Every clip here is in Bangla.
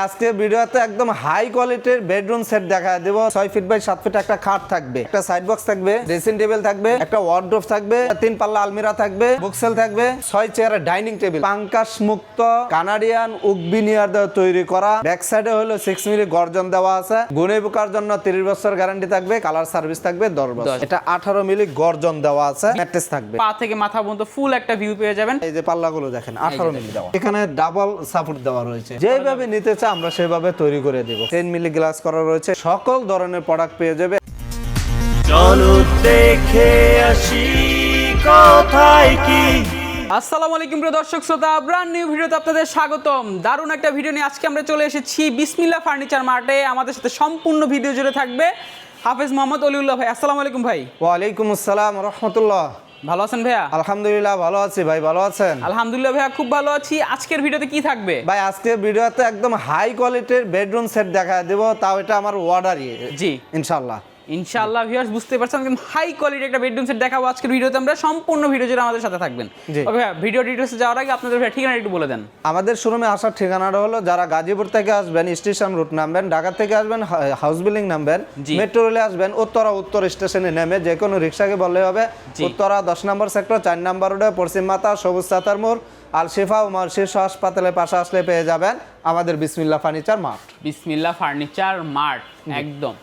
আজকে ভিডিওতে একদম হাই কোয়ালিটির বেডরুম সেট দেখায় দেব। 6 ফিট বাই 7 ফিট একটা খাট থাকবে, একটা সাইড বক্স থাকবে, ড্রেসিং টেবিল থাকবে, একটা ওয়ার্ডরোব থাকবে, 3 পাল্লা আলমিরা থাকবে, বুকসেল থাকবে, 6 চেয়ারের ডাইনিং টেবিল, পাঙ্কাশ মুক্ত কানাডিয়ান উকবিনিয়ার দিয়ে তৈরি করা। ব্যাক সাইডে হলো 6 মিলি গর্জন দেওয়া আছে। গুণে পোকার জন্য 30 বছর গ্যারান্টি থাকবে, কালার সার্ভিস থাকবে 10 বছর। এটা 18 মিলি গর্জন দেওয়া আছে, ম্যাট্রেস থাকবে। পা থেকে মাথা পর্যন্ত ফুল একটা ভিউ পেয়ে যাবেন। এই যে পাল্লাগুলো দেখেন 18 মিলি দেওয়া। এখানে ডাবল সাপোর্ট দেওয়া রয়েছে, যেভাবে নিতে চাই আমরা সেভাবে তৈরি করে দেব। 10 মিলি গ্লাস করা রয়েছে, সকল ধরনের প্রোডাক্ট পেয়ে যাবে। চলো দেখে আসি কোথায় কি। আসসালামু আলাইকুম প্রিয় দর্শক শ্রোতা, ব্র্যান্ড নিউ ভিডিওতে আপনাদের স্বাগতম। দারুণ একটা ভিডিও নিয়ে আজকে আমরা চলে এসেছি বিসমিল্লাহ ফার্নিচার মার্টে। আমাদের সাথে সম্পূর্ণ ভিডিও জুড়ে থাকবে হাফেজ মোহাম্মদ অলিউল্লাহ ভাই। আসসালামু আলাইকুম ভাই। ওয়ালাইকুম আসসালাম রাহমাতুল্লাহ। ভালো আছেন ভাইয়া? আলহামদুলিল্লাহ ভালো আছি ভাই, ভালো আছেন? আলহামদুলিল্লাহ ভাইয়া খুব ভালো আছি। আজকের ভিডিওতে কি থাকবে ভাই? আজকে ভিডিওতে একদম হাই কোয়ালিটির বেডরুম সেট দেখায় দেব, তাও এটা আমার অর্ডারই। জি ইনশাআল্লাহ ইনশাআল্লাহ ভিউয়ার্স বুঝতে পারছেন কিন্তু হাই কোয়ালিটির একটা বেডরুম সেট দেখাবো আজকের ভিডিওতে। আমরা সম্পূর্ণ ভিডিও জুড়ে আমাদের সাথে থাকবেন। ওকে ভাইয়া, ভিডিও ডিটেইলসে যাওয়ার আগে আপনাদের ভাই ঠিকানা একটু বলে দেন। আমাদের শোরুমে আসার ঠিকানাটা হলো, যারা গাজীপুর থেকে আসবেন স্টেশন রুট নামবেন, ঢাকা থেকে আসবেন হাউস বিল্ডিং নামবেন, মেট্রো রেলে আসবেন উত্তর স্টেশনে নেমে যে কোনো রিক্সাকে বললে হবে। উত্তরা 10 নম্বর সেক্টর 4 নম্বর রোডে পশ্চিম মাথা সবুজ সাতার মোড় আল শিফা উমার শীর্ষ হাসপাতালের পাশে আসলে পেয়ে যাবেন আমাদের বিসমিল্লাহ ফার্নিচার মার্ট। বিসমিল্লাহ ফার্নিচার মার্ট, একদম।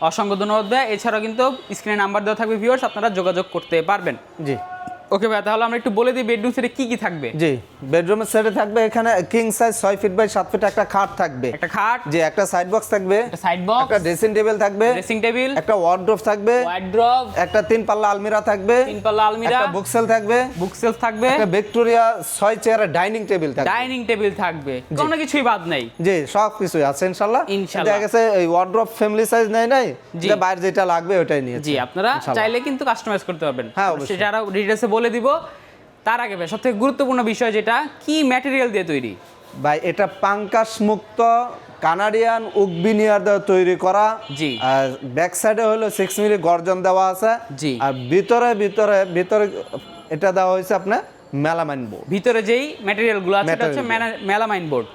অসংখ্য ধন্যবাদ ভাই। এছাড়াও কিন্তু স্ক্রিনে নাম্বার দেওয়া থাকবে, ভিউয়ার্স আপনারা যোগাযোগ করতে পারবেন। জি ওকে ভাই, তাহলে আমরা একটু বলে দিই বেডরুম সেটে কি কি থাকবে। জি, বেডরুমের সেটে থাকবে এখানে king size 6 feet by 7 feet একটা খাট থাকবে, একটা খাট, জি একটা সাইড বক্স থাকবে, একটা সাইড বক্স, একটা ড্রেসিং টেবিল থাকবে, ড্রেসিং টেবিল, একটা ওয়ার্ডরোব থাকবে, ওয়ার্ড্রব, একটা 3 পাল্লা আলমিরা থাকবে, 3 পাল্লা আলমিরা, একটা বুকসেল থাকবে, বুকসেলফ থাকবে, একটা ভিক্টোরিয়া 6 চেয়ারের ডাইনিং টেবিল থাকবে, ডাইনিং টেবিল থাকবে, কোনো কিছুই বাদ নেই। জি সব কিছুই আছে ইনশাআল্লাহ। ইনশাআল্লাহ। দেখা গেছে এই ওয়ার্ডরোব ফ্যামিলি সাইজ নাই, যে বাইরে যেটা লাগবে ওটাই নিয়ে। জি, আপনারা চাইলে কিন্তু কাস্টমাইজ করতে পারবেন। হ্যাঁ অবশ্যই, সেটা আরো ডিটেইলসে বলে দিব। তার আগে ভাই সবথেকে গুরুত্বপূর্ণ বিষয় যেটা, কি ম্যাটেরিয়াল দিয়ে তৈরি? ভাই এটা পাঙ্কাশ মুক্ত কানাডিয়ান উকবিনিয়ার দিয়ে তৈরি করা। জি। আর ব্যাক সাইডে হলো 6 মিলি গর্জন দেওয়া আছে। জি। আর ভিতরে এটা দেওয়া হয়েছে আপনার মেলামাইন বোর্ড। ভিতরে যেই ম্যাটেরিয়াল গুলো আছে সেটা হচ্ছে মেলামাইন বোর্ড,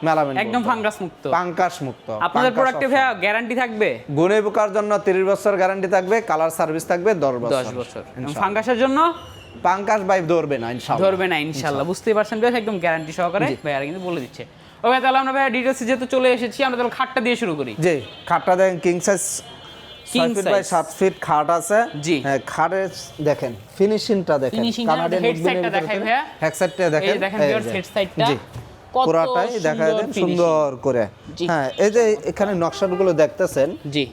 একদম ফাঙ্গাস মুক্ত, পাঙ্কাশ মুক্ত। আপনাদের প্রোডাক্টে ভাইয়া গ্যারান্টি থাকবে? গুণে পোকার জন্য 30 বছর গ্যারান্টি থাকবে, কালার সার্ভিস থাকবে 10 বছর। ফাঙ্গাসের জন্য পাঙ্কাশ ভাই ধরবে না ইনশাআল্লাহ, ধরবে না ইনশাআল্লাহ। বুঝতেই পারছেন ভাই, একদম গ্যারান্টি সহকারে ভাইয়ারা কিন্তু বলে দিচ্ছে। ওকে, তাহলে আমরা ভাইয়া ডিটেইলসে যেহেতু চলে এসেছি, আমরা তাহলে খাটটা দিয়ে শুরু করি। জি, খাটটা দেখেন king size 6 feet by 7 feet খাট আছে। জি হ্যাঁ, খাটের দেখেন ফিনিশিংটা দেখেন, কানাডিয়ান হেডসেটটা দেখাই ভাইয়া, হেডসেটটা দেখেন, এই দেখেন ভিউয়ার্স হেডসেটটা জি পুরাটাই দেখা দেন সুন্দর করে। হ্যাঁ, এই যে এখানে নকশাগুলো দেখতেছেন,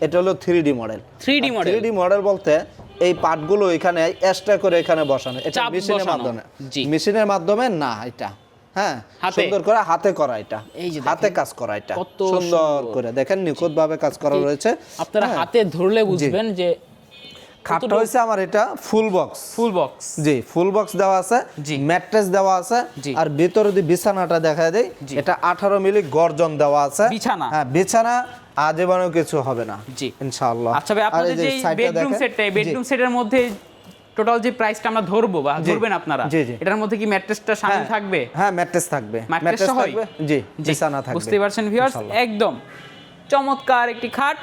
এটা হলো 3D মডেল। 3D মডেল বলতে এই পার্টগুলো এখানে এক্সট্রা করে এখানে বসানো, এটা মেশিনের মাধ্যমে, মেশিনের মাধ্যমে না, এটা হ্যাঁ সুন্দর করে হাতে করা, এটা হাতে কাজ করা, এটা সুন্দর করে দেখেন নিখুঁত ভাবে কাজ করা রয়েছে। আপনারা হাতে ধরলে বুঝবেন যে খাটটা হইছে আমার এটা ফুল বক্স। জি, ফুল বক্স দেওয়া আছে, ম্যাট্রেস দেওয়া আছে, আর ভিতরে যদি বিছানাটা দেখা দেই, এটা 18 মিলি গর্জন দেওয়া আছে। বিছানা, হ্যাঁ বিছানা আজীবনও কিছু হবে না জি ইনশাআল্লাহ। আচ্ছা ভাই, আপনাদের যে বেডরুম সেটটা, বেডরুম সেটের মধ্যে টোটাল যে প্রাইসটা আমরা ধরবো বা ধরবেন আপনারা, এটার মধ্যে কি ম্যাট্রেসটা শামিল থাকবে? হ্যাঁ ম্যাট্রেস থাকবে, ম্যাট্রেস থাকবে, জি বিছানা থাকবে। বুঝতে পারছেন ভিউয়ার্স, একদম চমৎকার একটি খাট।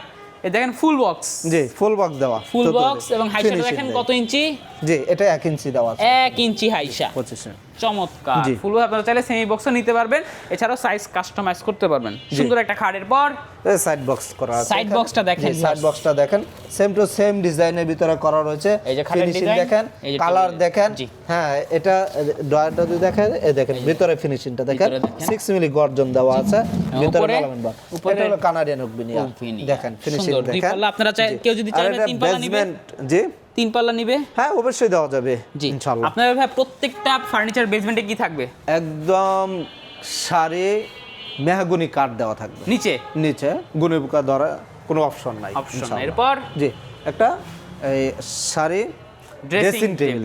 এই দেখেন ফুল বক্স, জি ফুল বক্স দেওয়া, ফুল বক্স এবং হাইটটা দেখেন কত ইঞ্চি? জি এটা 1 ইঞ্চি দেওয়া আছে, 1 ইঞ্চি হাইসা, 25। চমৎকার ফুল বক্স। আপনারা চাইলে সেমি বক্সও নিতে পারবেন, এছাড়াও সাইজ কাস্টমাইজ করতে পারবেন। সুন্দর একটা খাটের পর এই সাইড বক্স করা আছে, সাইড বক্সটা দেখেন, সাইড বক্সটা দেখেন সেম টু সেম ডিজাইনের ভিতরে করা রয়েছে। এই যে খাটের ডিজাইন দেখেন, কালার দেখেন, হ্যাঁ এটা ডয়ারটা যদি দেখেন, এই দেখেন ভিতরে ফিনিশিংটা দেখেন, 6 মিলি গর্জন দেওয়া আছে, ভিতরে মেলামাইন বার, এটা হলো কানাডিয়ান উকবিনিয়ার, দেখেন ফিনিশিং দেখেন। আপনারা চাই কেউ যদি চায় 3 পাল্লা নিবে, জি 3 পাল্লা নিবে, হ্যাঁ অবশ্যই দেওয়া যাবে ইনশাআল্লাহ। আপনাদের ভাই প্রত্যেকটা ফার্নিচার বেসমেন্টে কি থাকবে? একদম সারি মেহগনি কাঠ দেওয়া থাকবে, নিচে গুণে পোকা ধরা কোনো অপশন নাই ইনশাআল্লাহ। এরপর জি একটা এই সারি ড্রেসিং টেবিল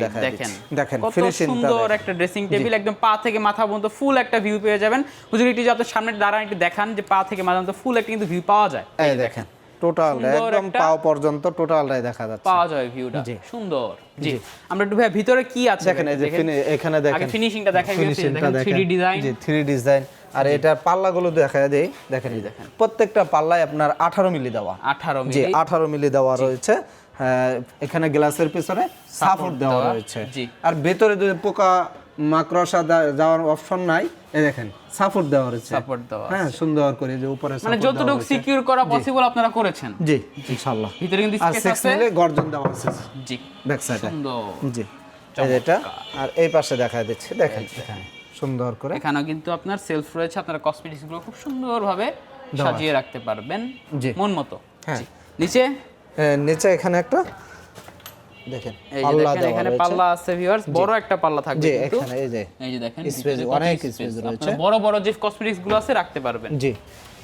দেখেন কত ফিনিশিংটা সুন্দর একটা ড্রেসিং টেবিল, একদম পা থেকে মাথা পর্যন্ত ফুল একটা ভিউ পেয়ে যাবেন। হুজুর একটু যে আপনার সামনে দাঁড়ান একটু দেখান যে পা থেকে মাথা পর্যন্ত ফুল একটা কিন্তু ভিউ পাওয়া যায়। এই দেখেন টোটাল একদম পাও পর্যন্ত টোটালটাই দেখা যাচ্ছে, পাওয়া যায় ভিউটা সুন্দর। জি আমরা একটু ভাই ভিতরে কি আছে দেখেন, এই যে এখানে দেখেন ফিনিশিংটা দেখাই, ফিনিশিংটা দেখেন, 3D ডিজাইন, জি 3D ডিজাইন, আর এটার পাল্লাগুলো দেখা দেই, দেখেন এই দেখেন প্রত্যেকটা পাল্লায় আপনার 18 মিলি দেওয়া, 18 জি মিলি 18 মিলি দেওয়া রয়েছে। এখানে গ্লাসের পিছনে সাপোর্ট দেওয়া রয়েছে। জি। আর ভেতরে যদি পোকা মাকড়সা যাওয়ার অপশন নাই, এই দেখেন সাপোর্ট দেওয়া রয়েছে, সাপোর্ট দেওয়া হ্যাঁ সুন্দর করে যে উপরে মানে support দেওয়া যতটুকু রয়েছে। সিকিউর করা পসিবল আপনারা করেছেন। জি ইনশাআল্লাহ। ভিতরে কিন্তু আর স্পেস 6 আছে। মিলি গর্জন দেওয়া আছে জি ব্যাক সাইডে, সুন্দর। জি এই যে এটা। আর এই পাশে দেখা দিচ্ছে, দেখেন এখানে সুন্দর করে এখানেও কিন্তু আপনার সেলফ রয়েছে, আপনারা কসমেটিক্স গুলো খুব সুন্দরভাবে সাজিয়ে রাখতে পারবেন জি। মন মতো। হ্যাঁ। জি। নিচে নিচে এখানে একটা দেখেন এই যে পাল্লা দেখেন দেওয়া এখানে রয়েছে। পাল্লা আছে ভিউয়ার্স, বড় একটা পাল্লা থাকবে জি কিন্তু। এখানে এই যে এই যে দেখেন স্পেস, ভিতরে অনেক কত স্পেস space। রয়েছে। আপনারা বড় বড় যে কসমেটিক্স গুলো আছে রাখতে পারবেন। জি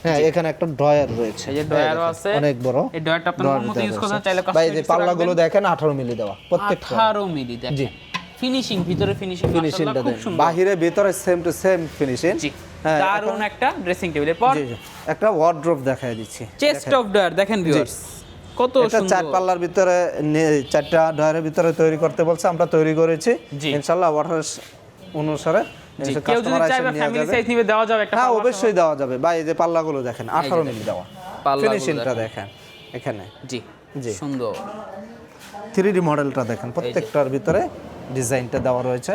হ্যাঁ, এখানে একটা ড্রয়ার রয়েছে, এই যে ড্রয়ারও আছে, অনেক বড়। এই ড্রয়ারটা আপনারা মন মতো ইউজ করতে চাইলে ভাই যে কসমেটিক্স পাল্লাগুলো দেখেন 18 মিলি দেওয়া প্রত্যেকটা। 18 মিলি দেখেন। ফিনিশিং ভিতরে ফিনিশিংটা ফিনিশিংটা খুব দেন, সুন্দর। বাহিরে ভিতরে সেম টু সেম ফিনিশিং। জি হ্যাঁ, দারুণ একটা ড্রেসিং টেবিলের পর জি জি একটা ওয়ার্ড্রোব দেখায় দিচ্ছি। চেস্ট অফ ড্রয়ার দেখেন ভিউয়ার্স কত এটা সুন্দর। 4 পাল্লার ভিতরে 4টা ড্রয়ারের ভিতরে তৈরি করতে বলছে, আমরা তৈরি করেছি জি। ইনশাআল্লাহ অর্ডার অনুসারে। জি, কেউ যদি চাইবে ফ্যামিলি সাইজ নিবে দেওয়া যাবে একটা হ্যাঁ পাল্লা অবশ্যই দেওয়া যাবে। ভাই এই যে পাল্লাগুলো দেখেন 18 মিলি দেওয়া, পাল্লাগুলো ফিনিশিংটা দেখেন এখানে। জি জি। সুন্দর 3D মডেলটা দেখেন, প্রত্যেকটার ভিতরে ডিজাইনটা দেওয়া রয়েছে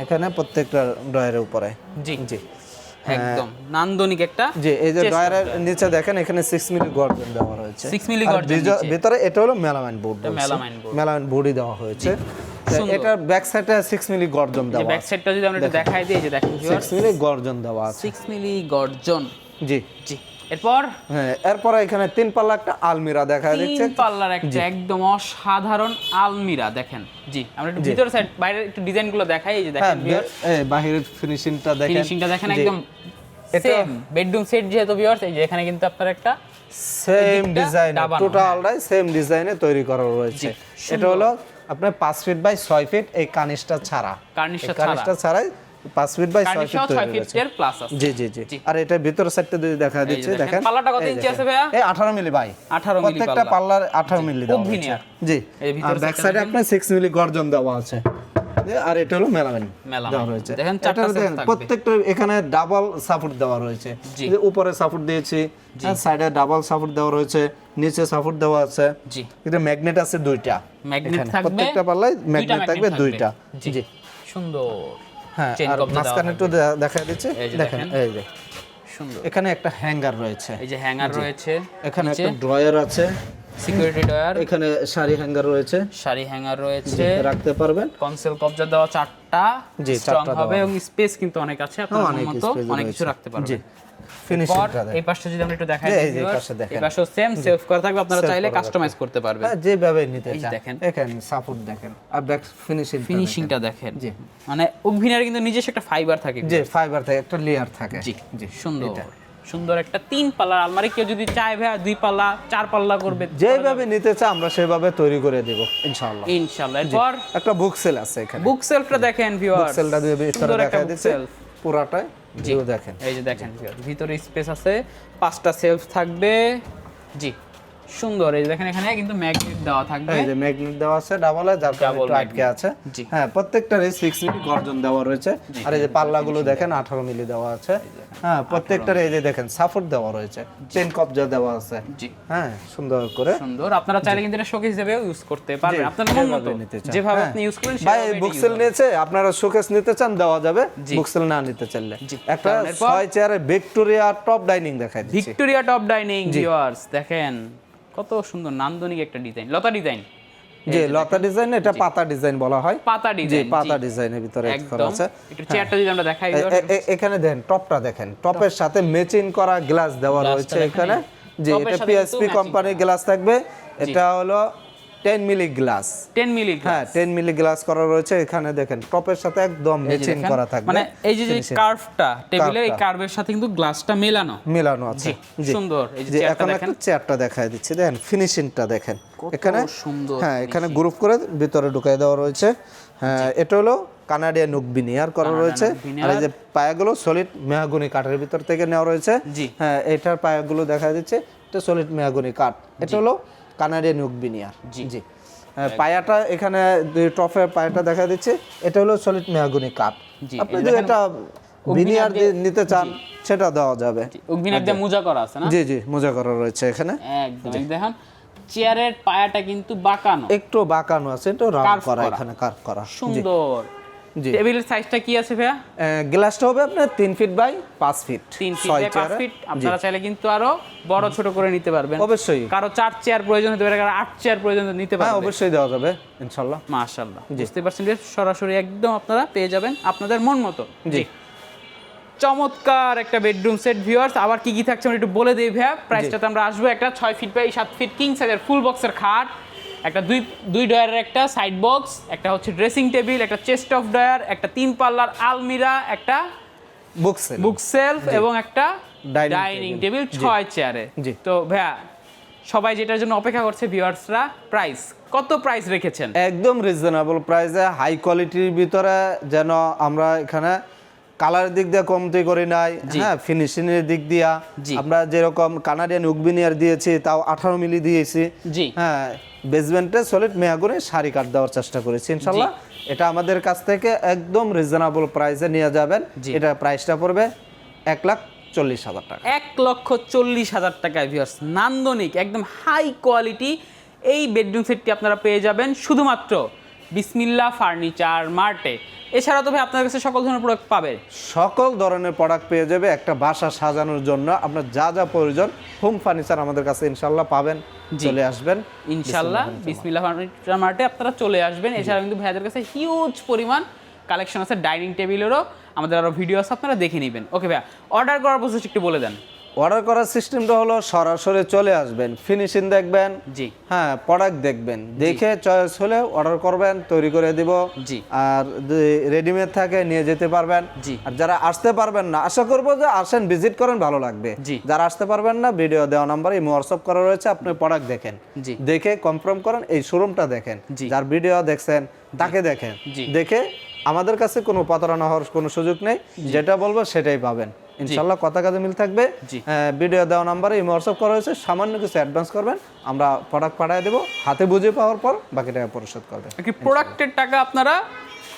এখানে প্রত্যেকটা ড্রয়ারের উপরে। জি জি একদম নান্দনিক একটা। জি এই যে ড্রয়ারের নিচে দেখেন এখানে 6 মিলি গর্জন দেওয়া রয়েছে, 6 মিলি আর গর্জন নিচে। ভিতরে এটা হলো melamine board, melamine board. Melamine বোর্ডই দেওয়া হয়েছে। তো সুন্দর। এটার ব্যাক সাইডে 6 মিলি গর্জন যে দেওয়া ব্যাক আছে, সাইডটা যদি আমরা একটু দেখাই দিই, এই যে দেখেন 6 মিলি গর্জন দেওয়া আছে। 6 মিলি গর্জন। জি জি এরপর হ্যাঁ, এরপরে এখানে 3 পাল্লা একটা আলমিরা দেখা দিচ্ছে। 3 পাল্লার একটা একদম অসাধারণ আলমিরা দেখেন। জি আমরা একটু ভিতর সাইড বাইরের একটু ডিজাইনগুলো দেখাই, এই যে হ্যাঁ দেখেন ভিউয়ার্স এই বাহিরের ফিনিশিংটা দেখেন, ফিনিশিংটা দেখেন জি, একদম এটা- সেম বেডরুম সেট যেহেতু ভিউয়ার্স, এই যে এখানে কিন্তু আপনার একটা সেম এদিকটা ডিজাইন, দাবানো, টোটালটাই সেম ডিজাইনে তৈরি করা রয়েছে। জি, এটা হলো আপনার 5 ফিট বাই 6 ফিট, এই কার্নিশটা ছাড়া, কার্নিশটা এই কার্নিশটা ছাড়াই 5 ফিট বাই 6 কার্নিশও ফিট 6 তৈরি রয়েছে। ফিটের প্লাস আছে। জি জি জি। আর এটা ভিতর সাইডটা যদি দেখা দিচ্ছে দেখেন, দেখেন পাল্লাটা কত এই ইঞ্চি দেখেন। আছে ভাইয়া? এই 18 মিলি ভাই, 18 মিলি প্রত্যেকটা পাল্লা। পাল্লার 18 মিলি দেওয়া খুব হয়েছে। ভিনিয়ার। জি এই ভিতর আর ব্যাক সাইডটা সাইডে দেখেন। আপনার 6 মিলি গর্জন দেওয়া আছে। আর এটা হলো মেলামাইন মেলামাইন। দেওয়া রয়েছে। দেখেন, এটা চারটা দেখেন, সেট থাকবে। প্রত্যেকটা এখানে ডাবল সাপোর্ট দেওয়া রয়েছে। জি। এই যে উপরে সাপোর্ট দিয়েছি, সাইডে ডাবল সাপোর্ট দেওয়া রয়েছে, নিচে সাপোর্ট দেওয়া আছে। জি এটা ম্যাগনেট আছে 2টা, ম্যাগনেট এখানে থাকবে, প্রত্যেকটা পাল্লায় ম্যাগনেট থাকবে 2টা। জি জি সুন্দর। হ্যাঁ, চেইন আর কবজা দেওয়া মাঝখানে একটু দেখা দিচ্ছে এই যে দেখেন, দেখেন। এই যে সুন্দর। এখানে একটা হ্যাঙ্গার রয়েছে, এই যে হ্যাঙ্গার রয়েছে, এখানে একটা ড্রয়ার আছে, সিকিউরিটি ডয়ার, এখানে শাড়ি হ্যাঙ্গার রয়েছে, শাড়ি হ্যাঙ্গার রয়েছে, রাখতে পারবেন। কনসোল কবজা দেওয়া 4টা, জি, স্ট্রং 4টা হবে দেওয়া। এবং স্পেস কিন্তু অনেক আছে, আপনার অনেক মতো space অনেক রয়েছে। কিছু রাখতে জি পারবেন। ফিনিশিংটা এই পাশটা যদি আমরা একটু দেখাই এই দিই যে এই viewers, পাশে দেখেন। এই পাশেও সেম সেলফ করা থাকবে, আপনারা Self চাইলে করা কাস্টমাইজ করতে পারবেন। হ্যাঁ, যেভাবে নিতে এই চান দেখেন। দেখেন সাপোর্ট দেখেন, আর ব্যাক ফিনিশিং ফিনিশিংটা দেখেন, জি। মানে উকভিনার কিন্তু নিজস্ব একটা ফাইবার থাকে। যে ফাইবার থাকে, একটা লেয়ার থাকে। জি জি সুন্দর এটা। সুন্দর একটা 3 পাল্লার আলমারি, কেউ যদি চায় ভাই 2 পাল্লা 4 পাল্লা করবে যেভাবে নিতে চাই আমরা সেভাবে তৈরি করে দেব ইনশাআল্লাহ। ইনশাআল্লাহ। এরপর একটা বুক সেল আছে এখানে, বুক সেলফটা দেখেন ভিউয়ার্স, বুক সেলটা দিয়ে ভিতরে সুন্দর একটা দেখা book দিচ্ছে shelf। পুরাটাই। জিও দেখেন, এই যে দেখেন viewers, ভিতরে স্পেস আছে, 5টা সেলফ থাকবে। জি সুন্দর। এই যে দেখেন এখানে কিন্তু ম্যাগনেট দেওয়া থাকবে, এই যে ম্যাগনেট দেওয়া আছে ডাবলে, যার কারণে Double একটু আটকে magnet। আছে। জি। হ্যাঁ, প্রত্যেকটার 6 মিলি গর্জন দেওয়া রয়েছে। আর এই যে পাল্লাগুলো দেখেন 18 মিলি দেওয়া আছে। হ্যাঁ, প্রত্যেকটার এই যে দেখেন সাপোর্ট দেওয়া রয়েছে, চেন কবজা দেওয়া আছে। জি হ্যাঁ, সুন্দর করে। সুন্দর। আপনারা চাইলে কিন্তু এটা শোকেস হিসেবেও ইউজ করতে পারবেন, জি, আপনার মন মতো যেভাবে নিতে চান। যেভাবে হ্যাঁ। আপনি ইউজ করেন ভাই সেভাবে বুকসেল নিয়েছে, আপনারা শোকেস নিতে চান দেওয়া যাবে, জি। বুকসেল না নিতে চাইলে। জি। একটা কারণ এরপর 6 চেয়ারে ভিক্টোরিয়া টপ ডাইনিং দেখাই দিচ্ছি। ভিক্টোরিয়া টপ ডাইনিং ভিউয়ার্স দেখেন কত সুন্দর নান্দনিক একটা ডিজাইন, লতা ডিজাইন। যে লতা ডিজাইন, এটা পাতা ডিজাইন বলা হয়। পাতা জি, ডিজাইন, পাতা ডিজাইনের ভিতরে করা একদম। আছে। একটু চেয়ারটা যদি আমরা দেখাই এখানে দেখেন টপটা দেখেন, টপের সাথে ম্যাচিং করা গ্লাস দেওয়া গ্লাসটা রয়েছে দেখেন, এখানে। যে টপের এটা সাথে পিএসপি কিন্তু কোম্পানির গ্লাস থাকবে। এটা হলো 10 মিলি গ্লাস। 10 মিলি। হ্যাঁ, 10 মিলি গ্লাস করা রয়েছে এখানে। দেখেন টপের সাথে একদম ম্যাচিং করা থাকবে, মানে এই যে কার্ভটা টেবিলের এই কার্ভটা। কার্ভের সাথে কিন্তু গ্লাসটা মেলানো। মিলানো আছে। জি, সুন্দর। এই যে যে চেয়ারটা এখন দেখেন একটা চেয়ারটা দেখায় দিচ্ছি, দেখেন ফিনিশিংটা দেখেন এখানে। সুন্দর হ্যাঁ, এখানে গ্রুপ করে ভিতরে ঢুকাই দেওয়া রয়েছে। হ্যাঁ, এটা হলো কানাডিয়ান নুক বিনিয়ার করা রয়েছে। veneer। আর এই যে পায়াগুলো সলিড মেহগনি কাঠের ভিতর থেকে নেওয়া রয়েছে। জি। হ্যাঁ, এটার পায়াগুলো দেখা দিচ্ছে, এটা সলিড মেহগনি কাঠ। এটা হলো কানাডিয়ান নুক বিনিয়ার। জি। জি। পায়াটা এখানে টপের পায়াটা দেখা দিচ্ছে, এটা হলো সলিড মেহগনি কাঠ। জি, আপনি এই যদি দেখেন। এটা ভিনিয়ার নিতে চান সেটা দেওয়া যাবে। ভিনিয়ার দিয়ে মোজা করা আছে না? জি জি, মোজা করা রয়েছে এখানে। একদম দেখেন চেয়ারের পায়াটা কিন্তু বাঁকানো, একটু বাঁকানো আছে, একটু রাউন্ড Curve করা, করা। এখানে কার্ভ করা। সুন্দর। জি। টেবিলের সাইজটা কি আছে ভাইয়া? গ্লাসটা হবে আপনার 3 feet by 5 feet. 3 feet by 5 feet. আপনারা চাইলে কিন্তু আরো বড় ছোট করে নিতে পারবেন। অবশ্যই। কারো 4 চেয়ার প্রয়োজন হতে পারে, কারো 8 চেয়ার প্রয়োজন হতে নিতে হ্যাঁ, পারবেন। অবশ্যই দেওয়া যাবে ইনশাআল্লাহ। মাশাআল্লাহ, বুঝতে পারছেন যে সরাসরি একদম আপনারা পেয়ে যাবেন আপনাদের মন মতো। জি, চমৎকার একটা বেডরুম সেট ভিউয়ার্স। আবার কি কি থাকছে আমরা একটু বলে দিই ভাইয়া। প্রাইসটাতে আমরা আসবো একটা 6 ফিট বাই 7 ফিট কিং সাইজের ফুল বক্সের খাট, একটা দুই ডয়ারের একটা সাইড বক্স, একটা হচ্ছে ড্রেসিং টেবিল, একটা চেস্ট অফ ডয়ার, একটা 3 পাল্লার আলমিরা, একটা বুক সেলফ এবং একটা ডাইনিং টেবিল 6 চেয়ারে। জি। তো ভাইয়া সবাই যেটার জন্য অপেক্ষা করছে ভিউয়ার্সরা, প্রাইস কত প্রাইস রেখেছেন? একদম রিজনেবল প্রাইসে, হাই কোয়ালিটির ভিতরে, যেন আমরা এখানে কালারের দিক দিয়ে কমতি করি নাই, হ্যাঁ, ফিনিশিং এর দিক দিয়া আমরা যেরকম কানাডিয়ান উগবিনিয়ার দিয়েছি তাও 18 মিলি দিয়েছি। জি। হ্যাঁ, বেসমেন্টে সলিড মেয়াগুনে সারি কাট দেওয়ার চেষ্টা করেছি ইনশাআল্লাহ। এটা আমাদের কাছ থেকে একদম রিজনেবল প্রাইসে নিয়ে যাবেন। এটা প্রাইসটা পড়বে 1,40,000 টাকা। 1,40,000 টাকায় ভিউয়ার্স, নান্দনিক একদম হাই কোয়ালিটি এই বেডরুম সেটটি আপনারা পেয়ে যাবেন শুধুমাত্র বিসমিল্লাহ ফার্নিচার মার্টে। এছাড়া তো ভাই আপনার কাছে সকল ধরনের প্রোডাক্ট পাবে? সকল ধরনের প্রোডাক্ট পেয়ে যাবে। একটা বাসা সাজানোর জন্য আপনার যা যা প্রয়োজন হোম ফার্নিচার আমাদের কাছে ইনশাআল্লাহ পাবেন। চলে আসবেন ইনশাআল্লাহ বিসমিল্লাহ ফার্নিচার মার্টে, আপনারা চলে আসবেন। এছাড়া কিন্তু ভাইয়াদের কাছে হিউজ পরিমাণ কালেকশন আছে ডাইনিং টেবিলেরও, আমাদের আরো ভিডিও আছে, আপনারা দেখে নেবেন। ওকে ভাইয়া, অর্ডার করার প্রসেস একটু বলে দেন। অর্ডার করার সিস্টেমটা হলো সরাসরি চলে আসবেন, ফিনিশিং দেখবেন, জি, হ্যাঁ, প্রোডাক্ট দেখবেন, দেখে চয়েস হলে অর্ডার করবেন, তৈরি করে দিব। জি। আর রেডিমেড থাকে নিয়ে যেতে পারবেন। জি। আর যারা আসতে পারবেন না, আশা করবো যে আসেন, ভিজিট করেন, ভালো লাগবে। জি। যারা আসতে পারবেন না, ভিডিও দেওয়া নাম্বারে হোয়াটসঅ্যাপ করা রয়েছে, আপনি প্রোডাক্ট দেখেন, জি, দেখে কনফার্ম করেন, এই শোরুমটা দেখেন, জি, যার ভিডিও দেখছেন তাকে দেখেন, জি, দেখে আমাদের কাছে কোনো প্রতারণা হওয়ার কোনো সুযোগ নেই, যেটা বলবো সেটাই পাবেন ইনশাআল্লাহ। কথা কাজে মিল থাকবে। ভিডিও দেওয়া নাম্বারে হোয়াটসঅ্যাপ করা হয়েছে, সামান্য কিছু অ্যাডভান্স করবেন, আমরা প্রোডাক্ট পাঠিয়ে দেবো, হাতে বুঝে পাওয়ার পর বাকি টাকা পরিশোধ করবেন। কি প্রোডাক্টের টাকা আপনারা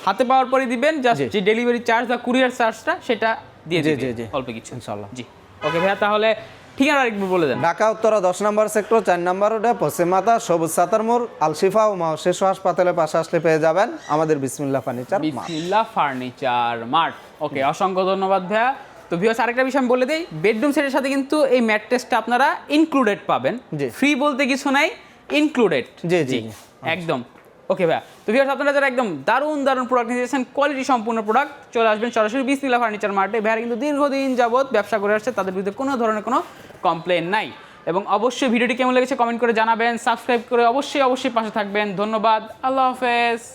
হাতে পাওয়ার পরই দিবেন, জাস্ট যে ডেলিভারি চার্জ বা কুরিয়ার চার্জটা সেটা দিয়ে দিবেন অল্প কিছু ইনশাআল্লাহ। জি, ওকে ভাইয়া, তাহলে ঠিকানা আরেকবার বলে দেন। ঢাকা উত্তরা 10 নম্বর সেক্টর 4 নম্বর রোডে পশ্চিম মাথা সবুজ সাতার মোড়, আলশিফা ও মাও শিশু হাসপাতালের পাশে আসলে পেয়ে যাবেন আমাদের বিসমিল্লাহ ফার্নিচার মার্ট। বিসমিল্লাহ ফার্নিচার মার্ট। ওকে, অসংখ্য ধন্যবাদ ভাইয়া। তো ভিউয়ার্স, আরেকটা বিষয় আমি বলে দেই, বেডরুম সেটের সাথে কিন্তু এই ম্যাট্রেসটা আপনারা ইনক্লুডেড পাবেন। ফ্রি বলতে কিছু নাই, ইনক্লুডেড। জি জি, একদম। ওকে ভাইয়া, তো ভিউয়ার্স, আপনারা যারা একদম দারুণ প্রোডাক্ট নিয়েছেন, কোয়ালিটি সম্পূর্ণ প্রোডাক্ট, চলে আসবেন সরাসরি বিসমিল্লাহ ফার্নিচার মার্টে। ভাইয়া কিন্তু দীর্ঘদিন যাবত ব্যবসা করে আসছে, তাদের বিরুদ্ধে কোনো ধরনের কোনো কমপ্লেন নাই। এবং অবশ্যই ভিডিওটি কেমন লেগেছে কমেন্ট করে জানাবেন, সাবস্ক্রাইব করে অবশ্যই পাশে থাকবেন। ধন্যবাদ, আল্লাহ হাফেজ।